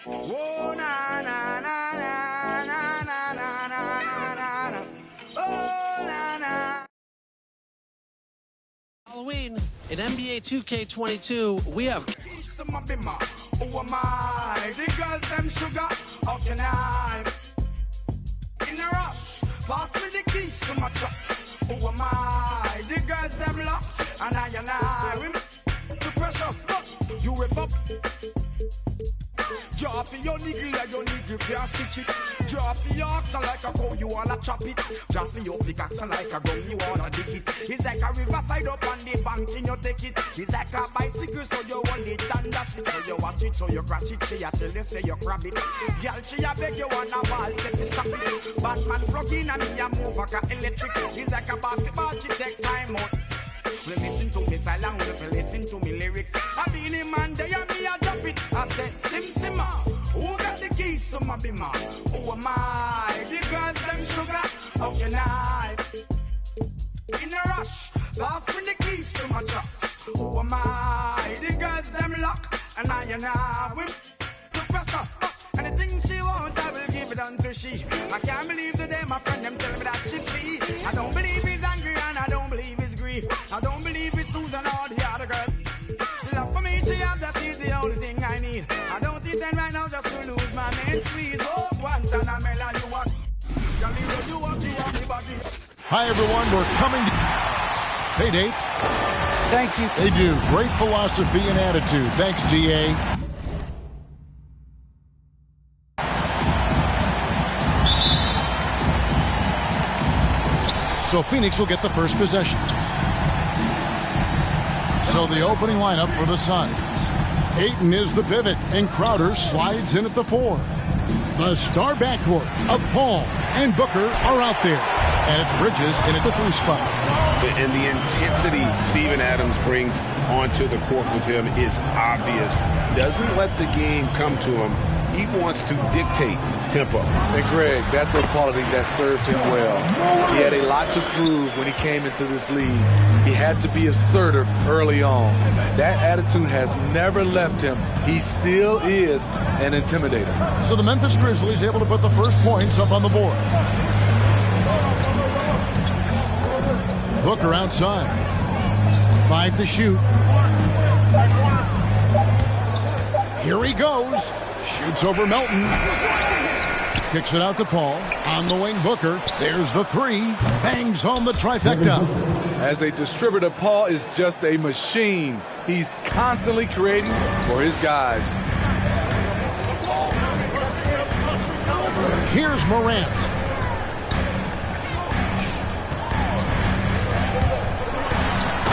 Oh, na, na, na, na, na, na, na, na, na, na. Oh, na, na. Halloween in NBA 2K22, we have Who am I? The girls them sugar. How can I? In a rush, pass me the keys to my trucks. Who am I? The girls them lock, and I. The pressure, you whip up. Draw for your niggle like your niggle can't stitch it. Draw for your oxen like a cow, you wanna chop it. Draw for your pickaxe like a gun, you wanna dig it. It's like a riverside up on the bank and you take it. It's like a bicycle, so you hold it and dash it. So you watch it, so you crash it. She a tell you, say you grab it. Girl, she a beg you wanna ball, say to stop it. Batman plug in and me a move like a electric. It's like a basketball, she take time out. Listen to me silent, listen to me lyrics. I be the man there, me a drop it. I said, Simma, who got the keys to my bimmer? Who am I? The girls them sugar, how can I? In a rush, pass me the keys to my trucks. Who am I? The girls them lock, and I whip the pressure. Anything she wants, I will give it unto she. I can't believe today my friend them tell me that she flee. I don't believe he's angry and I don't believe he's grief. I don't believe it's Susan or the other girls. Love for me, she has, that is the only thing I need. I don't intend right now just to lose my main squeeze. Oh, Guantanamela, you what? You want you want me body. Hi, everyone. We're coming to... Hey, Dave. Thank you. They do. Great philosophy and attitude. Thanks, DA. So Phoenix will get the first possession. So the opening lineup for the Suns. Ayton is the pivot, and Crowder slides in at the 4. The star backcourt of Paul and Booker are out there. And it's Bridges in at the 3 spot. And the intensity Steven Adams brings onto the court with him is obvious. Doesn't let the game come to him. He wants to dictate tempo. And Greg, that's a quality that served him well. He had a lot to prove when he came into this league. He had to be assertive early on. That attitude has never left him. He still is an intimidator. So the Memphis Grizzlies able to put the first points up on the board. Booker outside. 5 to shoot. Here he goes. Shoots over Melton. Kicks it out to Paul. On the wing, Booker. There's the 3. Bangs home the trifecta. As a distributor, Paul is just a machine. He's constantly creating for his guys. Here's Morant.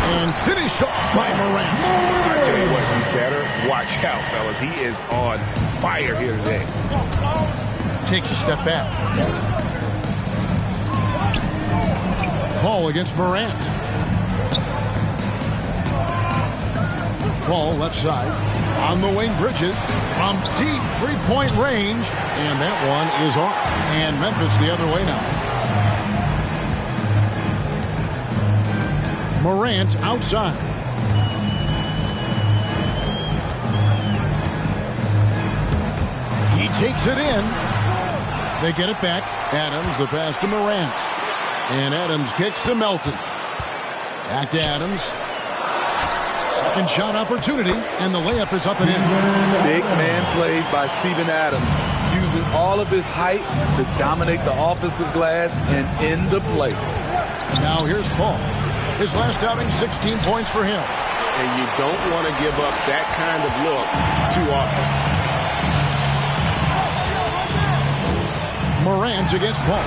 And finished off by Morant. I tell you what, he's better. Watch out, fellas. He is on fire here today. Takes a step back. Paul against Morant. Paul left side. On the wing, Bridges. From deep three-point range. And that one is off. And Memphis the other way now. Morant outside. He takes it in. They get it back. Adams, the pass to Morant. And Adams kicks to Melton. Back to Adams. Second shot opportunity. And the layup is up and in. Big man plays by Steven Adams. Using all of his height to dominate the offensive glass and end the play. Now here's Paul. His last outing, 16 points for him. And you don't want to give up that kind of look too often. Morant against Paul.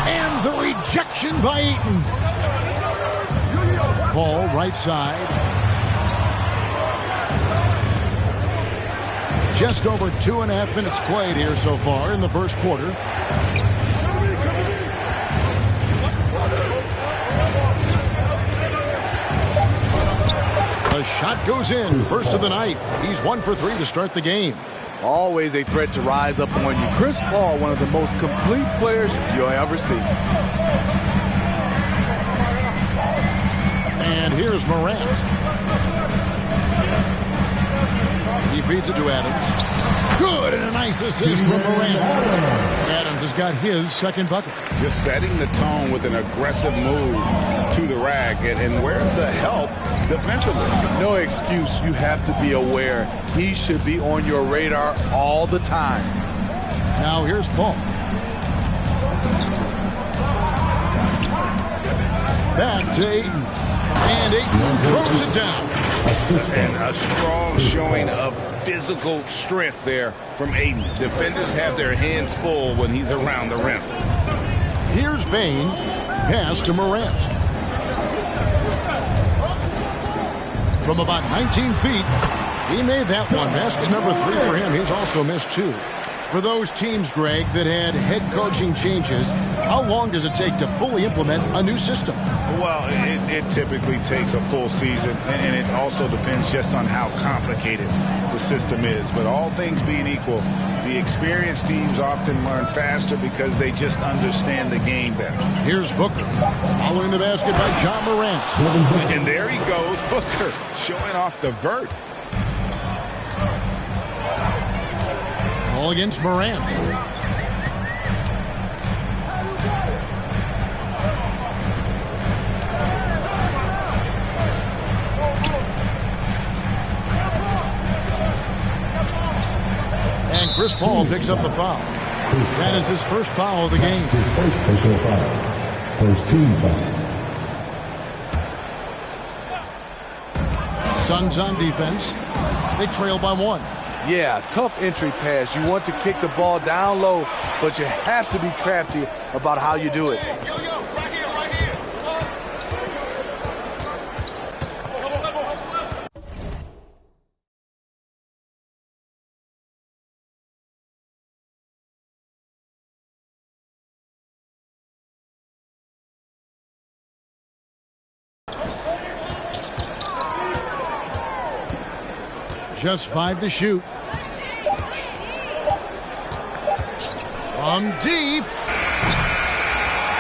And the rejection by Ayton. Paul, right side. Just over 2.5 minutes played here so far in the first quarter. The shot goes in. First of the night. He's 1 for 3 to start the game. Always a threat to rise up on you. Chris Paul, one of the most complete players you'll ever see. And here's Morant. He feeds it to Adams. Good, and a nice assist from Morant. Adams has got his second bucket. Just setting the tone with an aggressive move to the rack. And where's the help defensively? No excuse. You have to be aware. He should be on your radar all the time. Now here's Paul. Back to Ayton. And Ayton throws it down. And a strong showing of physical strength there from Ayton. Defenders have their hands full when he's around the rim. Here's Bane. Pass to Morant. From about 19 feet, he made that one. Basket number 3 for him. He's also missed 2. For those teams, Greg, that had head coaching changes, how long does it take to fully implement a new system? Well, it typically takes a full season, and it also depends just on how complicated the system is. But all things being equal, the experienced teams often learn faster because they just understand the game better. Here's Booker, following the basket by John Morant. And there he goes, Booker, showing off the vert. All against Morant. And Chris Paul picks up the foul. That is his first foul of the game. His first personal foul. First team foul. Suns on defense. They trail by 1. Yeah, tough entry pass. You want to kick the ball down low, but you have to be crafty about how you do it. Yo, right here, right here. Just 5 to shoot. From deep.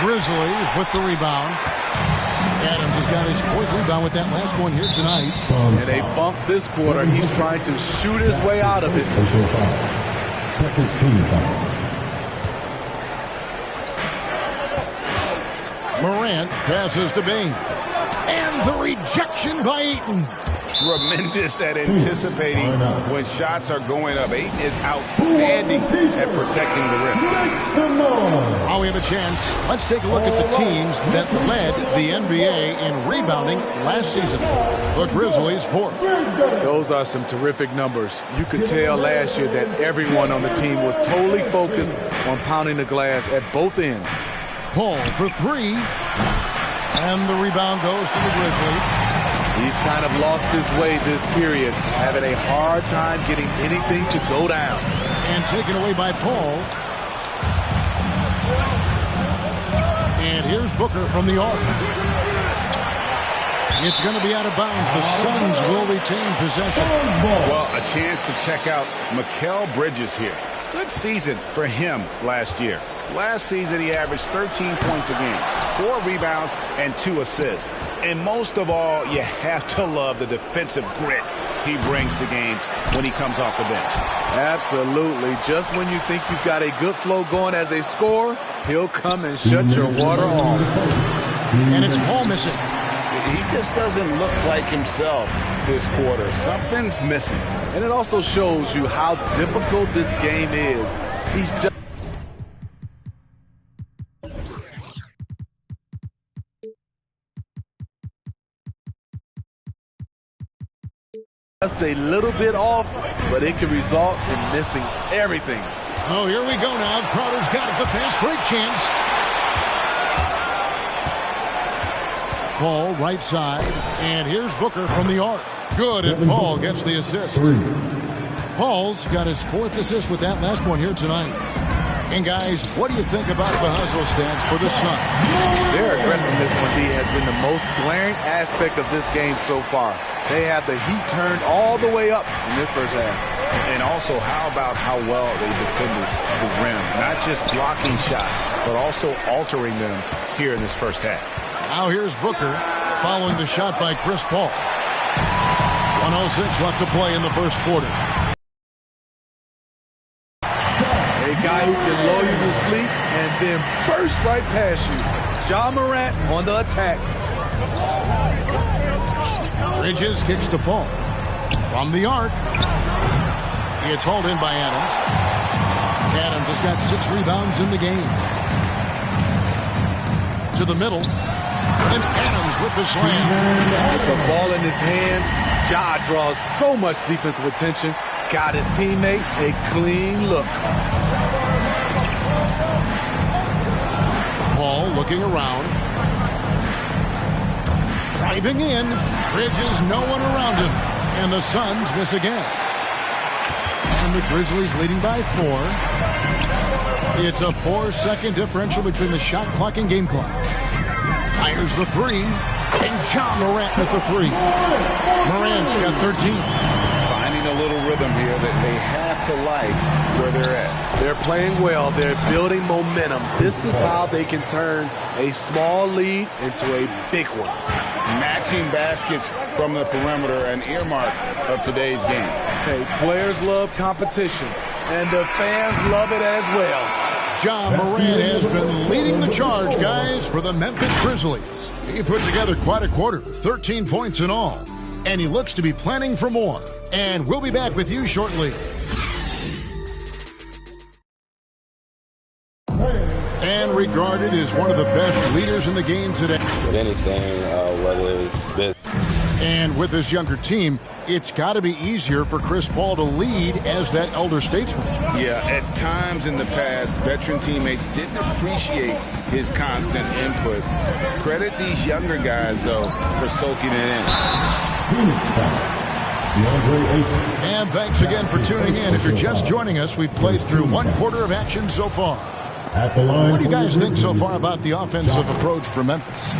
Grizzlies with the rebound. Adams has got his 4th rebound with that last one here tonight. And they bumped this quarter. He's trying to shoot his way out of it. Personal foul. Second team foul. Morant passes to Bane. And the rejection by Ayton. Tremendous at anticipating when shots are going up. Ayton is outstanding at protecting the rim. Now we have a chance. Let's take a look at the teams that led the NBA in rebounding last season. The Grizzlies 4th. Those are some terrific numbers. You could tell last year that everyone on the team was totally focused on pounding the glass at both ends. Paul for 3. And the rebound goes to the Grizzlies. He's kind of lost his way this period, having a hard time getting anything to go down. And taken away by Paul. And here's Booker from the arc. It's going to be out of bounds. The Suns will retain possession. Well, a chance to check out Mikal Bridges here. Good season for him last year. Last season, he averaged 13 points a game, 4 rebounds, and 2 assists. And most of all, you have to love the defensive grit he brings to games when he comes off the bench. Absolutely. Just when you think you've got a good flow going as a scorer, he'll come and shut your water off. And it's Paul missing. He just doesn't look like himself this quarter. Something's missing. And it also shows you how difficult this game is. He's just a little bit off, but it can result in missing everything. Oh, here we go now. Crowder's got it. The fast break chance. Paul right side. And here's Booker from the arc. Good, and Paul gets the assist. Paul's got his 4th assist with that last one here tonight. And guys, what do you think about the hustle stats for the Suns? Their aggressiveness on D has been the most glaring aspect of this game so far. They have the heat turned all the way up in this first half. And also, how about how well they defended the rim? Not just blocking shots, but also altering them here in this first half. Now here's Booker following the shot by Chris Paul. 1:06 left to play in the first quarter. guy who can lull you to sleep and then burst right past you. Ja Morant on the attack. Bridges kicks to Paul. From the arc. It's hauled in by Adams. Adams has got 6 rebounds in the game. To the middle. And Adams with the slam. With the ball in his hands, Ja draws so much defensive attention. Got his teammate a clean look. Paul looking around. Driving in. Bridges, no one around him. And the Suns miss again. And the Grizzlies leading by 4. It's a 4-second differential between the shot clock and game clock. Fires the 3. And Ja Morant with the 3. Morant's got 13. Finding a little rhythm here that they have to like where they're at. They're playing well. They're building momentum. This is how they can turn a small lead into a big one. Matching baskets from the perimeter, an earmark of today's game. Hey, players love competition, and the fans love it as well. Ja Morant has been leading the charge, guys, for the Memphis Grizzlies. He put together quite a quarter, 13 points in all. And he looks to be planning for more. And we'll be back with you shortly. And regarded as one of the best leaders in the game today. With anything, whether it's business. And with this younger team, it's got to be easier for Chris Paul to lead as that elder statesman. Yeah, at times in the past, veteran teammates didn't appreciate his constant input. Credit these younger guys, though, for soaking it in. And thanks again for tuning in. If you're just joining us, we've played through 1 quarter of action so far. What do you guys think so far about the offensive approach for Memphis?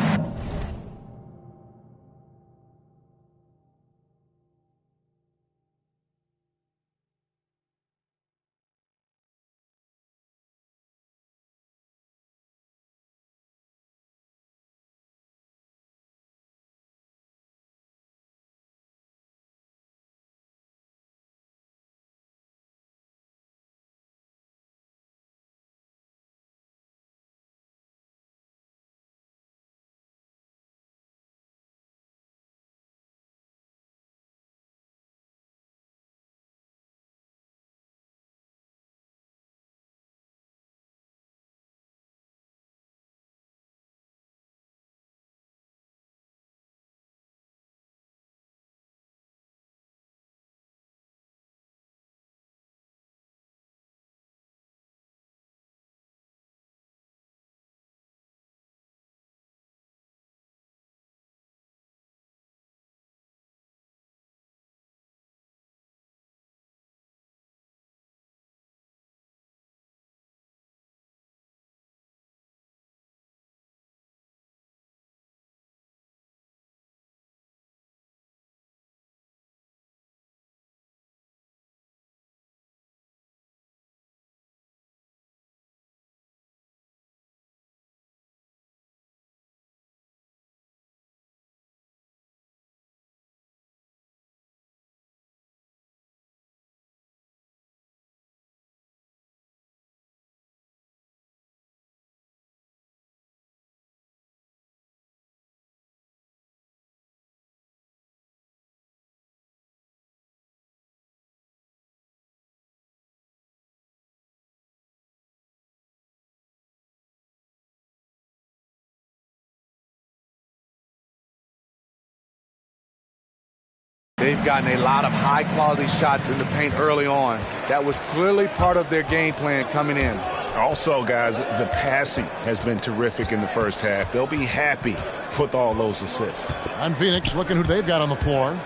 They've gotten a lot of high-quality shots in the paint early on. That was clearly part of their game plan coming in. Also, guys, the passing has been terrific in the first half. They'll be happy with all those assists. And Phoenix looking who they've got on the floor.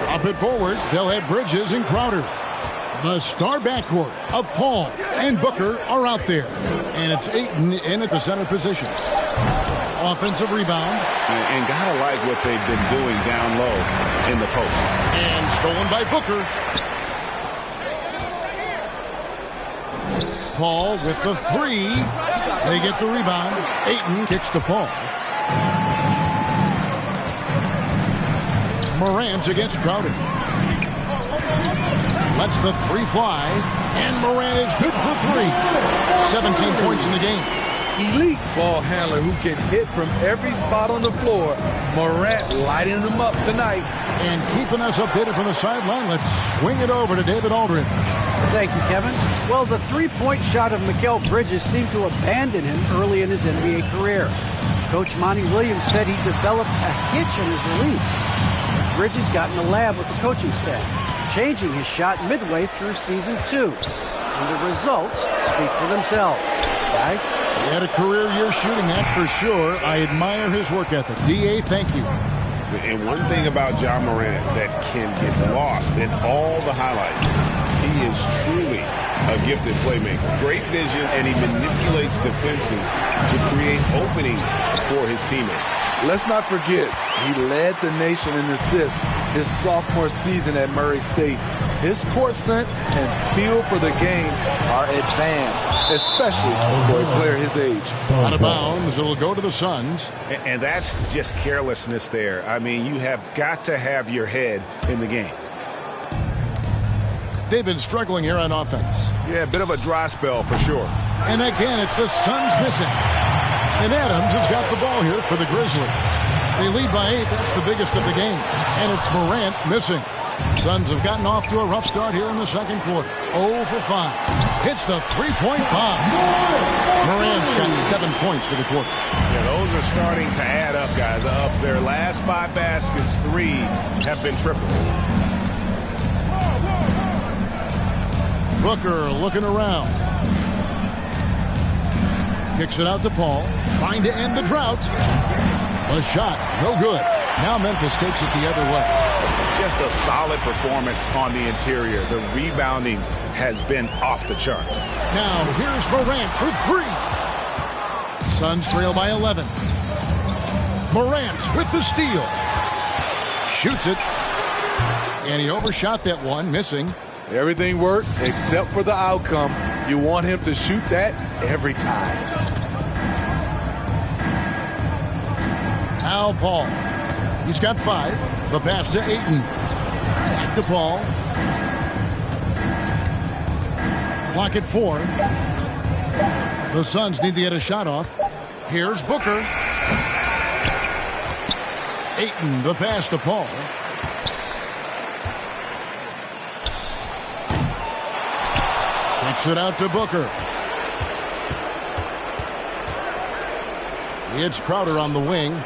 Up it forward, they'll have Bridges and Crowder. The star backcourt of Paul and Booker are out there. And it's Ayton in at the center position. Offensive rebound. And gotta like what they've been doing down low in the post. And stolen by Booker. Paul with the 3. They get the rebound. Ayton kicks to Paul. Morant against Crowder. Lets the three fly. And Morant is good for 3. 17 points in the game. Elite ball handler who can hit from every spot on the floor. Morant lighting them up tonight. And keeping us updated from the sideline, let's swing it over to David Aldridge. Thank you, Kevin. Well, the three-point shot of Mikal Bridges seemed to abandon him early in his NBA career. Coach Monty Williams said he developed a hitch in his release. Bridges got in the lab with the coaching staff, changing his shot midway through season 2. And the results speak for themselves. Guys? He had a career year shooting, that's for sure. I admire his work ethic. D.A., thank you. And one thing about Ja Morant that can get lost in all the highlights, he is truly a gifted playmaker. Great vision, and he manipulates defenses to create openings for his teammates. Let's not forget, he led the nation in assists his sophomore season at Murray State. His court sense and feel for the game are advanced, especially for a player his age. Out of bounds, it'll go to the Suns. And that's just carelessness there. I mean, you have got to have your head in the game. They've been struggling here on offense. Yeah, a bit of a dry spell for sure. And again, it's the Suns missing. And Adams has got the ball here for the Grizzlies. They lead by 8. That's the biggest of the game. And it's Morant missing. Suns have gotten off to a rough start here in the second quarter. 0 for 5. Hits the three-point bomb. Morant's got 7 points for the quarter. Yeah, those are starting to add up, guys. Up their last 5 baskets, 3 have been triple. Booker looking around. Kicks it out to Paul. Trying to end the drought. A shot. No good. Now Memphis takes it the other way. Just a solid performance on the interior. The rebounding has been off the charts. Now here's Morant for 3. Suns trail by 11. Morant with the steal. Shoots it. And he overshot that one, missing. Everything worked except for the outcome. You want him to shoot that every time. Al Paul. He's got 5. The pass to Ayton. Back to Paul. Clock at 4. The Suns need to get a shot off. Here's Booker. Ayton, the pass to Paul. Kicks it out to Booker. It's Crowder on the wing.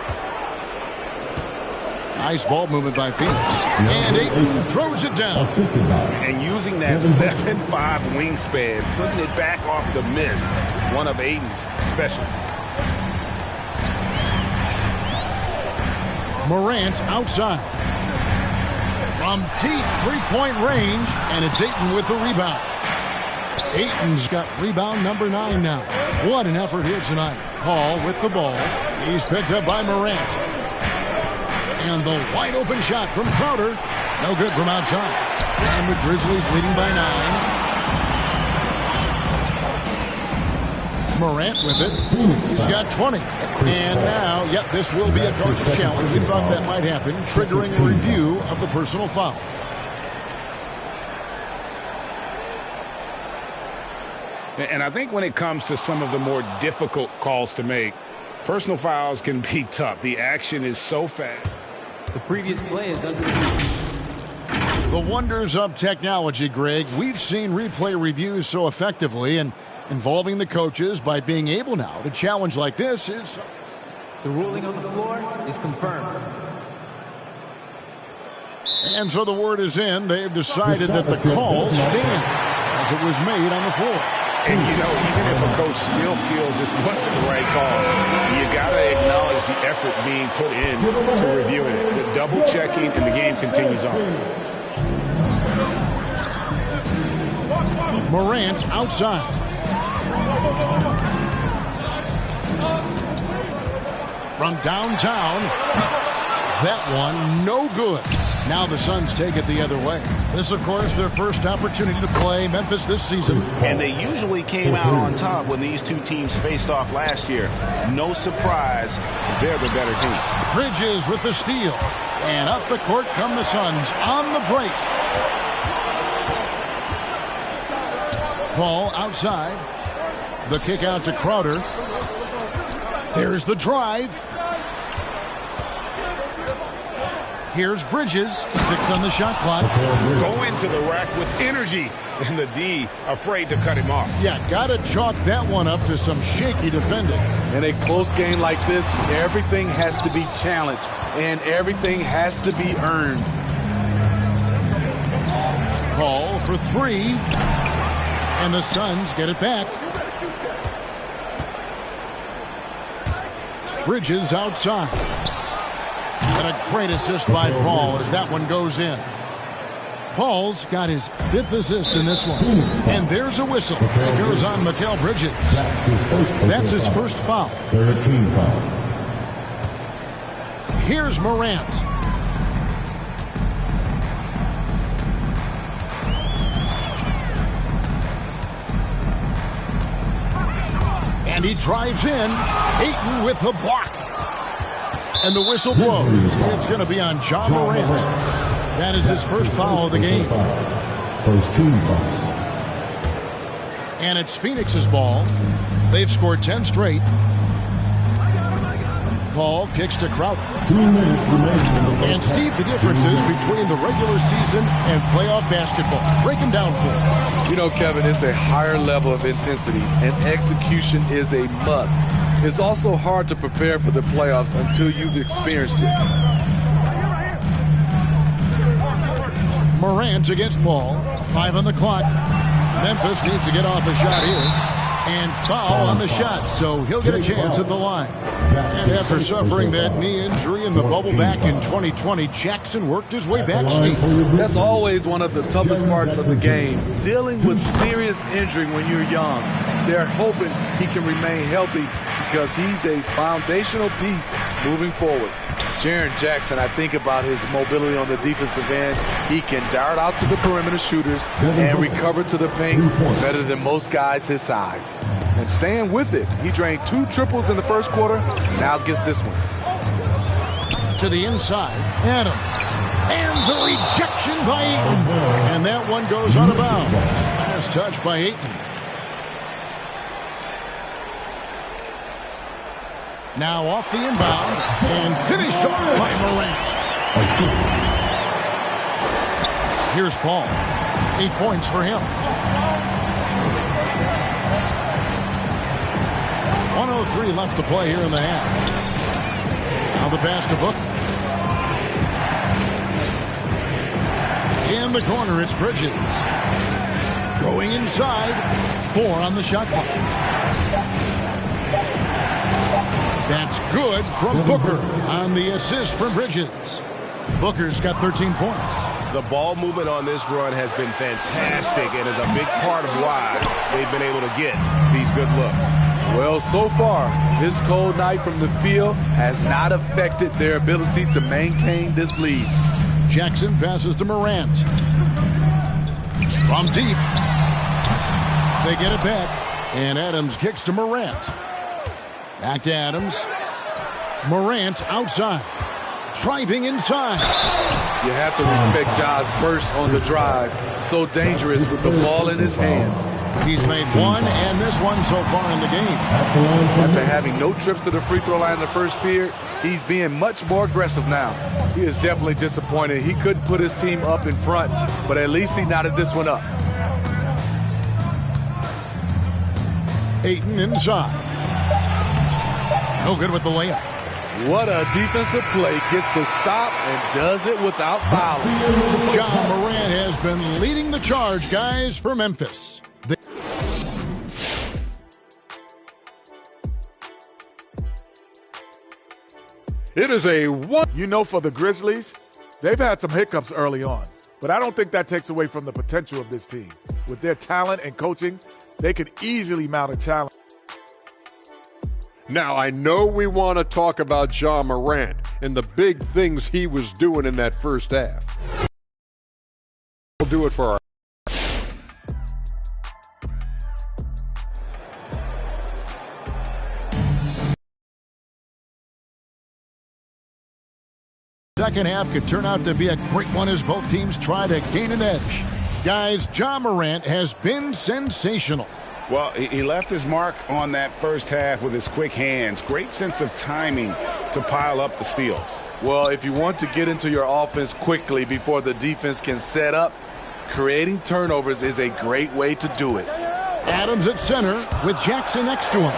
Nice ball movement by Phoenix. And Ayton throws it down. And using that 7'5" wingspan, putting it back off the miss, one of Ayton's specialties. Morant outside. From deep three-point range, and it's Ayton with the rebound. Ayton's got rebound number 9 now. What an effort here tonight. Paul with the ball. He's picked up by Morant. And the wide open shot from Crowder. No good from outside. And the Grizzlies leading by 9. Morant with it. He's got 20. And now, yep, this will be a coach's challenge. We thought that might happen, triggering a review of the personal foul. And I think when it comes to some of the more difficult calls to make, personal fouls can be tough. The action is so fast. The previous play is under the wonders of technology, Greg. We've seen replay reviews so effectively, and involving the coaches by being able now to challenge like this is... The ruling on the floor is confirmed. And so the word is in. They've decided that the call stands as it was made on the floor. And, you know, even if a coach still feels this wasn't the right call, you got to acknowledge the effort being put in to reviewing it. The double checking, and the game continues on. Morant outside. From downtown. That one, no good. Now the Suns take it the other way. This, of course, their first opportunity to play Memphis this season. And they usually came out on top when these two teams faced off last year. No surprise, they're the better team. Bridges with the steal. And up the court come the Suns on the break. Paul outside. The kick out to Crowder. There's the drive. Here's Bridges. 6 on the shot clock. Go into the rack with energy. And the D afraid to cut him off. Yeah, got to chalk that one up to some shaky defending. In a close game like this, everything has to be challenged. And everything has to be earned. Paul for 3. And the Suns get it back. Bridges outside. And a great assist by Paul as that one goes in. Paul's got his 5th assist in this one. And there's a whistle. It goes on Mikal Bridges. That's his first foul. 13 foul. Here's Morant. And he drives in. Ayton with the block. And the whistle blows. It's going to be on Ja Morant. That is his first foul of the game. First team foul. And it's Phoenix's ball. They've scored 10 straight. Paul kicks to Crowder. 2 minutes remaining in the first. And Steve, the differences between the regular season and playoff basketball. Break them down for us. You know, Kevin, it's a higher level of intensity, and execution is a must. It's also hard to prepare for the playoffs until you've experienced it. Morant against Paul. 5 on the clock. Memphis needs to get off a shot here. And foul on the shot, so he'll get a chance at the line. And after suffering that knee injury in the bubble back in 2020, Jackson worked his way back, Steve. That's always one of the toughest parts of the game, dealing with serious injury when you're young. They're hoping he can remain healthy because he's a foundational piece moving forward. Jaren Jackson, I think about his mobility on the defensive end. He can dart out to the perimeter shooters and recover to the paint better than most guys his size. And staying with it, he drained 2 triples in the first quarter, now gets this one. To the inside, Adams. And the rejection by Ayton. And that one goes out of bounds. Nice touch by Ayton. Now off the inbound and finished off by Morant. Here's Paul. 8 points for him. 1:03 left to play here in the half. Now the pass to Booker. In the corner, it's Bridges. Going inside. 4 on the shot clock. That's good from Booker on the assist from Bridges. Booker's got 13 points. The ball movement on this run has been fantastic and is a big part of why they've been able to get these good looks. Well, so far, this cold night from the field has not affected their ability to maintain this lead. Jackson passes to Morant. From deep. They get it back. And Adams kicks to Morant. Back to Adams. Morant outside. Driving inside. You have to respect Ja's burst on the drive. So dangerous with the ball in his hands. He's made 1 and this one so far in the game. After having no trips to the free throw line in the first period, he's being much more aggressive now. He is definitely disappointed. He couldn't put his team up in front, but at least he knotted this one up. Ayton inside. No good with the layup. What a defensive play. Gets the stop and does it without fouling. Ja Morant has been leading the charge, guys, for Memphis. It is a one. You know, for the Grizzlies, they've had some hiccups early on, but I don't think that takes away from the potential of this team. With their talent and coaching, they could easily mount a challenge. Now, I know we want to talk about Ja Morant and the big things he was doing in that first half. We'll do it for our second half could turn out to be a great one as both teams try to gain an edge. Guys, Ja Morant has been sensational. Well, he left his mark on that first half with his quick hands. Great sense of timing to pile up the steals. Well, if you want to get into your offense quickly before the defense can set up, creating turnovers is a great way to do it. Adams at center with Jackson next to him.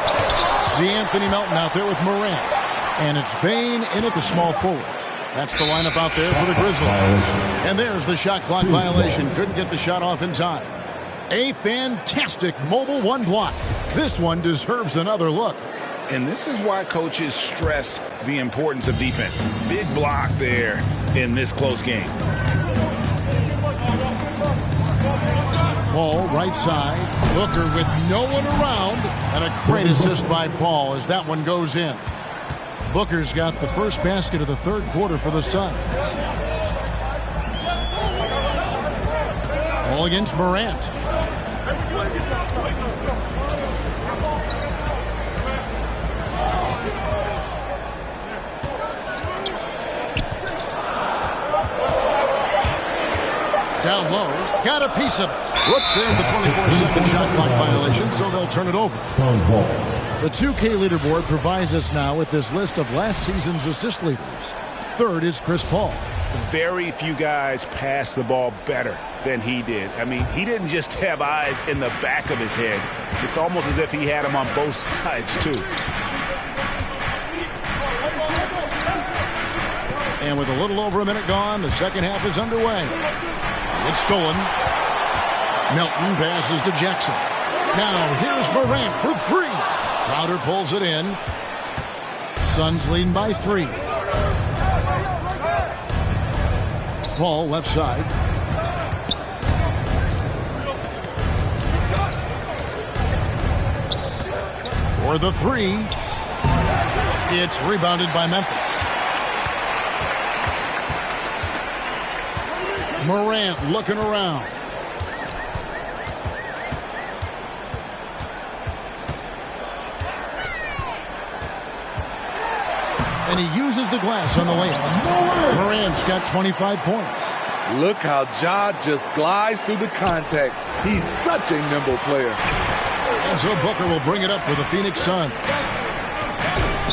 DeAnthony Melton out there with Morant. And it's Bane in at the small forward. That's the lineup out there for the Grizzlies. And there's the shot clock violation. Couldn't get the shot off in time. A fantastic mobile one block. This one deserves another look. And this is why coaches stress the importance of defense. Big block there in this close game. Paul, right side. Booker with no one around. And a great assist by Paul as that one goes in. Booker's got the first basket of the third quarter for the Suns. All against Morant. Down low, got a piece of it. Whoops, there's the 24-second shot clock violation, so they'll turn it over. The 2K leaderboard provides us now with this list of last season's assist leaders. Third is Chris Paul. Very few guys pass the ball better than he did. I mean, he didn't just have eyes in the back of his head. It's almost as if he had them on both sides, too. And with a little over a minute gone, the second half is underway. It's stolen. Melton passes to Jackson. Now here's Morant for three. Crowder pulls it in. Suns leading by 3. Paul left side. For the 3. It's rebounded by Memphis. Morant looking around. And he uses the glass on the layup. Morant's got 25 points. Look how Ja just glides through the contact. He's such a nimble player. And so Booker will bring it up for the Phoenix Suns.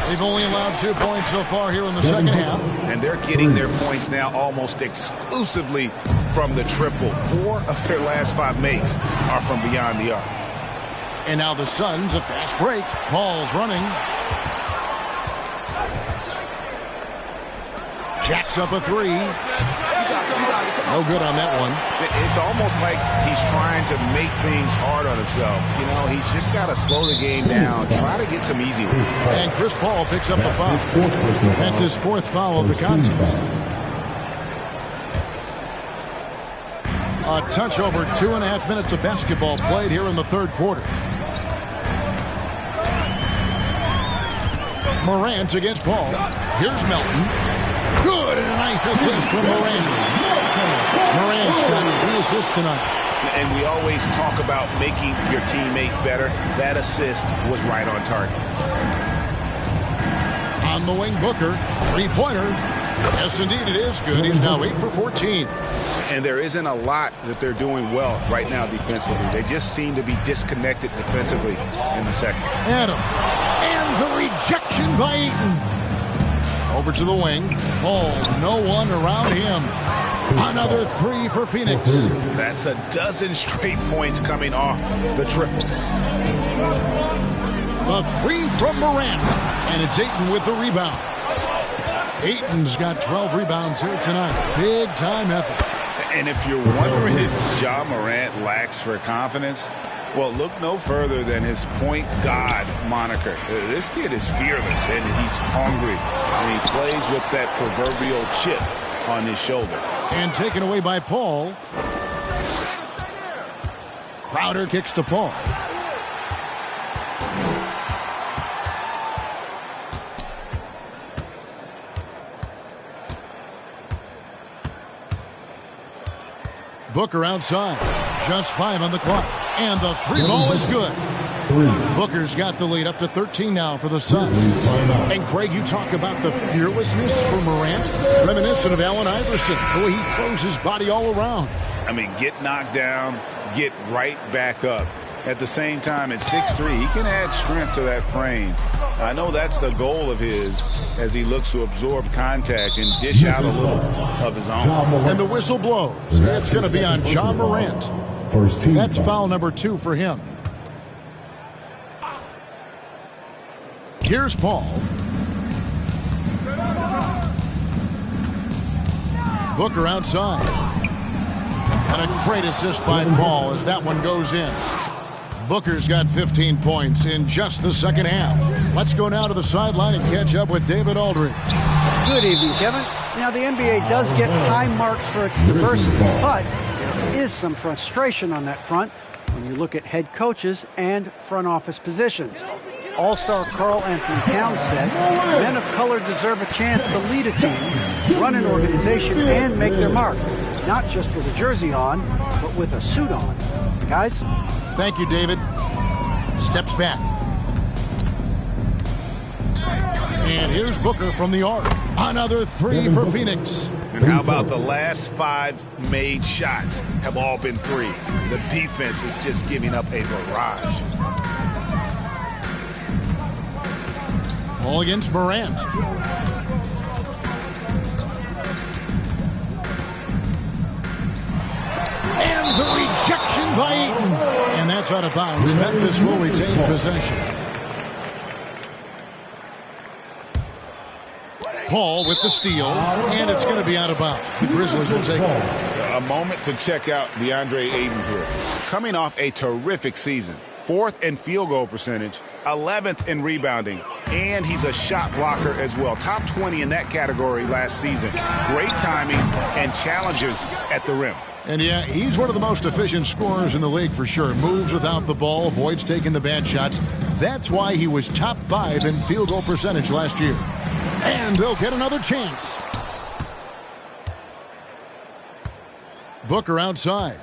They've only allowed 2 points so far here in the second half. And they're getting their points now almost exclusively from the triple. 4 of their last 5 makes are from beyond the arc. And now the Suns, a fast break. Paul's running. Jacks up a 3. No good on that one. It's almost like he's trying to make things hard on himself. You know, he's just got to slow the game down, try to get some easy ones. And Chris Paul picks up the foul. That's his 4th foul of the contest. A touch over 2.5 minutes of basketball played here in the third quarter. Morant against Paul. Here's Melton. Good, and a nice assist from Morant. Morant's got 3 assists tonight. And we always talk about making your teammate better. That assist was right on target. On the wing, Booker. 3-pointer. Yes, indeed, it is good. He's now 8 for 14. And there isn't a lot that they're doing well right now defensively. They just seem to be disconnected defensively in the second. Adams. And the rejection by Ayton. Over to the wing. Paul, no one around him. Another 3 for Phoenix. That's a dozen straight points coming off the triple. The 3 from Morant. And it's Ayton with the rebound. Ayton's got 12 rebounds here tonight. Big time effort. And if you're wondering if Ja Morant lacks for confidence, well, look no further than his point god moniker. This kid is fearless and he's hungry. And he plays with that proverbial chip on his shoulder. And taken away by Paul. Crowder kicks to Paul. Booker outside. Just 5 on the clock. And the 3 ball is good. Booker's got the lead up to 13 now for the Suns. And Craig, you talk about the fearlessness for Morant. Reminiscent of Allen Iverson. The way he throws his body all around. I mean, get knocked down, get right back up. At the same time, at 6'3", he can add strength to that frame. I know that's the goal of his as he looks to absorb contact and dish out a little of his own. And the whistle blows. It's going to be on Ja Morant. First team That's foul. foul number 2 for him. Here's Paul. Booker outside. And a great assist by Paul as that one goes in. Booker's got 15 points in just the second half. Let's go now to the sideline and catch up with David Aldridge. Good evening, Kevin. Now, the NBA does get high marks for its diversity, but there is some frustration on that front when you look at head coaches and front office positions. All-star Karl Anthony Towns said, men of color deserve a chance to lead a team, run an organization, and make their mark, not just with a jersey on, but with a suit on. Guys? Thank you, David. Steps back. And here's Booker from the arc. Another 3 for Phoenix. And how about the last 5 made shots have all been threes? The defense is just giving up a barrage. Ball against Morant. And the rejection by Ayton. And that's out of bounds. Memphis will retain possession. Paul with the steal, and it's going to be out of bounds. The Grizzlies will take it. A moment to check out DeAndre Ayton here. Coming off a terrific season. 4th in field goal percentage, 11th in rebounding, and he's a shot blocker as well. Top 20 in that category last season. Great timing and challenges at the rim. And yeah, he's one of the most efficient scorers in the league for sure. Moves without the ball, avoids taking the bad shots. That's why he was top 5 in field goal percentage last year. And they'll get another chance. Booker outside.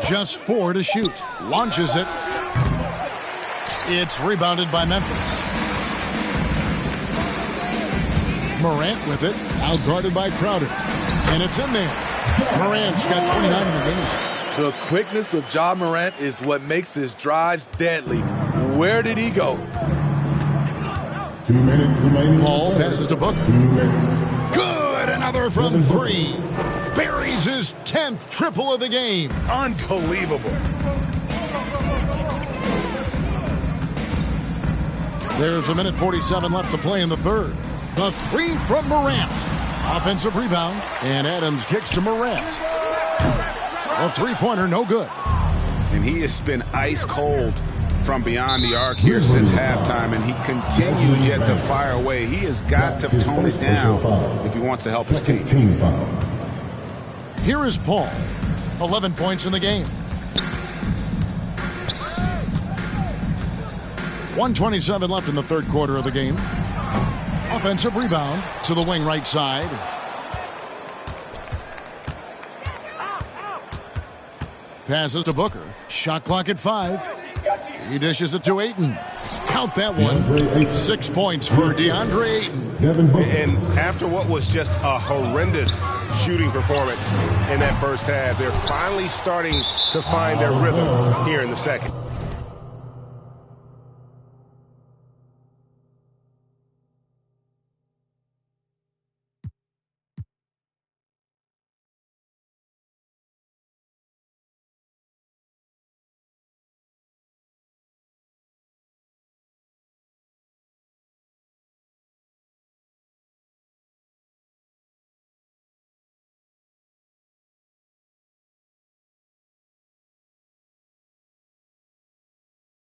Just 4 to shoot. Launches it. It's rebounded by Memphis. Morant with it. Outguarded by Crowder. And it's in there. Morant's got 29 in the game. The quickness of Ja Morant is what makes his drives deadly. Where did he go? 2 minutes remaining. Paul passes to Booker. 2 minutes. Good. Another from 3. Buries his 10th triple of the game. Unbelievable. There's 1:47 left to play in the third. The 3 from Morant. Offensive rebound. And Adams kicks to Morant. A three-pointer, no good. And he has been ice cold from beyond the arc here since halftime, and he continues yet to fire away. He has got to tone it down if he wants to help his team. Here is Paul. 11 points in the game. 1:27 left in the third quarter of the game. Offensive rebound to the wing right side. Passes to Booker. Shot clock at 5. He dishes it to Ayton. Count that one. 6 points for DeAndre Ayton. And after what was just a horrendous shooting performance in that first half, they're finally starting to find their rhythm here in the second.